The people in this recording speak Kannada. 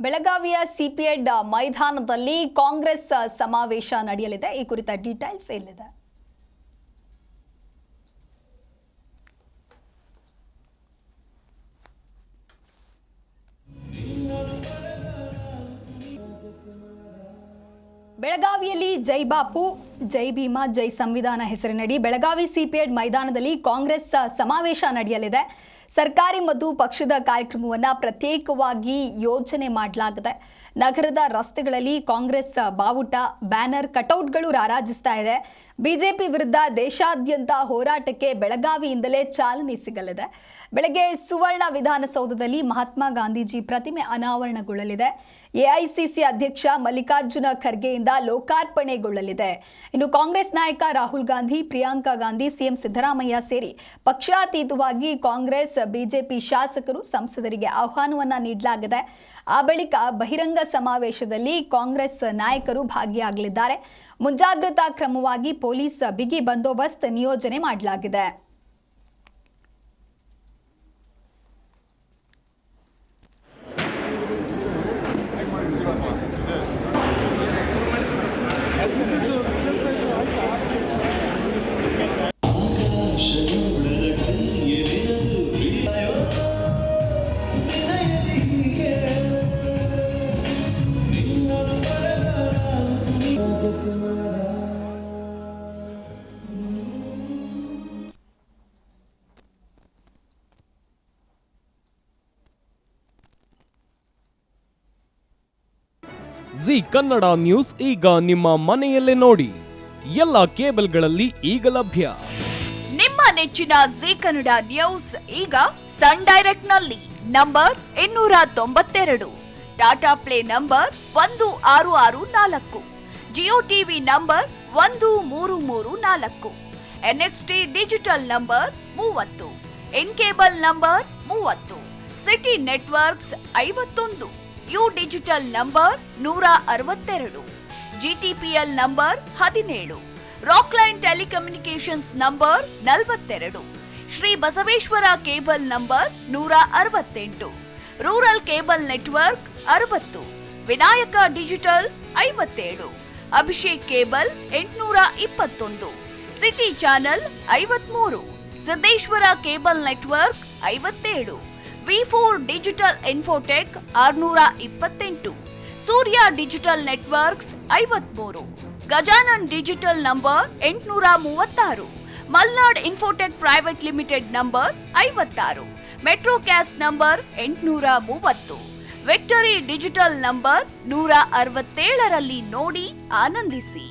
ಬೆಳಗಾವಿಯ ಸಿಪಿಎಡ್ ಮೈದಾನದಲ್ಲಿ ಕಾಂಗ್ರೆಸ್ ಸಮಾವೇಶ ನಡೆಯಲಿದೆ. ಈ ಕುರಿತ ಡೀಟೇಲ್ಸ್ ಇಲ್ಲಿದೆ. ಬೆಳಗಾವಿಯಲ್ಲಿ ಜೈ ಬಾಪು, ಜೈ ಭೀಮಾ, ಜೈ ಸಂವಿಧಾನ ಹೆಸರಿನಡಿ ಬೆಳಗಾವಿ ಸಿಪಿಎಡ್ ಮೈದಾನದಲ್ಲಿ ಕಾಂಗ್ರೆಸ್ ಸಮಾವೇಶ ನಡೆಯಲಿದೆ. ಸರ್ಕಾರಿ ಮತ್ತು ಪಕ್ಷದ ಕಾರ್ಯಕ್ರಮವನ್ನು ಪ್ರತ್ಯೇಕವಾಗಿ ಯೋಜನೆ ಮಾಡಲಾಗಿದೆ. ನಗರದ ರಸ್ತೆಗಳಲ್ಲಿ ಕಾಂಗ್ರೆಸ್ ಬಾವುಟ, ಬ್ಯಾನರ್, ಕಟೌಟ್ಗಳು ರಾರಾಜಿಸ್ತಾ ಇದೆ. ಬಿಜೆಪಿ ವಿರುದ್ಧ ದೇಶಾದ್ಯಂತ ಹೋರಾಟಕ್ಕೆ ಬೆಳಗಾವಿಯಿಂದಲೇ ಚಾಲನೆ ಸಿಗಲಿದೆ. ಬೆಳಗ್ಗೆ ಸುವರ್ಣ ವಿಧಾನಸೌಧದಲ್ಲಿ ಮಹಾತ್ಮ ಗಾಂಧೀಜಿ ಪ್ರತಿಮೆ ಅನಾವರಣಗೊಳ್ಳಲಿದೆ. ಎಐಸಿಸಿ ಅಧ್ಯಕ್ಷ ಮಲ್ಲಿಕಾರ್ಜುನ ಖರ್ಗೆಯಿಂದ ಲೋಕಾರ್ಪಣೆಗೊಳ್ಳಲಿದೆ. ಇನ್ನು ಕಾಂಗ್ರೆಸ್ ನಾಯಕ ರಾಹುಲ್ ಗಾಂಧಿ, ಪ್ರಿಯಾಂಕಾ ಗಾಂಧಿ, ಸಿಎಂ ಸಿದ್ದರಾಮಯ್ಯ ಸೇರಿ ಪಕ್ಷಾತೀತವಾಗಿ ಕಾಂಗ್ರೆಸ್, ಬಿಜೆಪಿ ಶಾಸಕರು, ಸಂಸದರಿಗೆ ಆಹ್ವಾನವನ್ನ ನೀಡಲಾಗಿದೆ. ಆ ಬಳಿಕ ಬಹಿರಂಗ ಸಮಾವೇಶದಲ್ಲಿ ಕಾಂಗ್ರೆಸ್ ನಾಯಕರು ಭಾಗಿಯಾಗಲಿದ್ದಾರೆ. ಮುಂಜಾಗ್ರತಾ ಕ್ರಮವಾಗಿ ಪೊಲೀಸ್ ಬಿಗಿ ಬಂದೋಬಸ್ತ್ ನಿಯೋಜನೆ ಮಾಡಲಾಗಿದೆ. ಜಿ ಕನ್ನಡ ನ್ಯೂಸ್ ಈಗ ನಿಮ್ಮ ಮನೆಯಲ್ಲೇ ನೋಡಿ. ಎಲ್ಲ ಕೇಬಲ್ಗಳಲ್ಲಿ ಈಗ ಲಭ್ಯ. ನಿಮ್ಮ ನೆಚ್ಚಿನ ಜಿ ಕನ್ನಡ ನ್ಯೂಸ್ ಈಗ ಸನ್ ಡೈರೆಕ್ಟ್ ನಲ್ಲಿ number 292, Tata play number 1664, Jio TV number 1334, NXT digital number 30, in cable number 30, city networks 51, U digital number 162, GTPL number 17, Rockline telecommunications number 42, Shri Basaveshwara cable number 168, rural cable network 60, Vinayaka digital 57, Abhishek cable 821, city channel 53, Siddeshwara cable network 57, ವಿ4 digital infotech 628, Surya digital networks 53, Gajanan digital number 836, Malnad infotech private limited number 56, Metrocast number 830, Victory digital number 167ರಲ್ಲಿ ನೋಡಿ ಆನಂದಿಸಿ.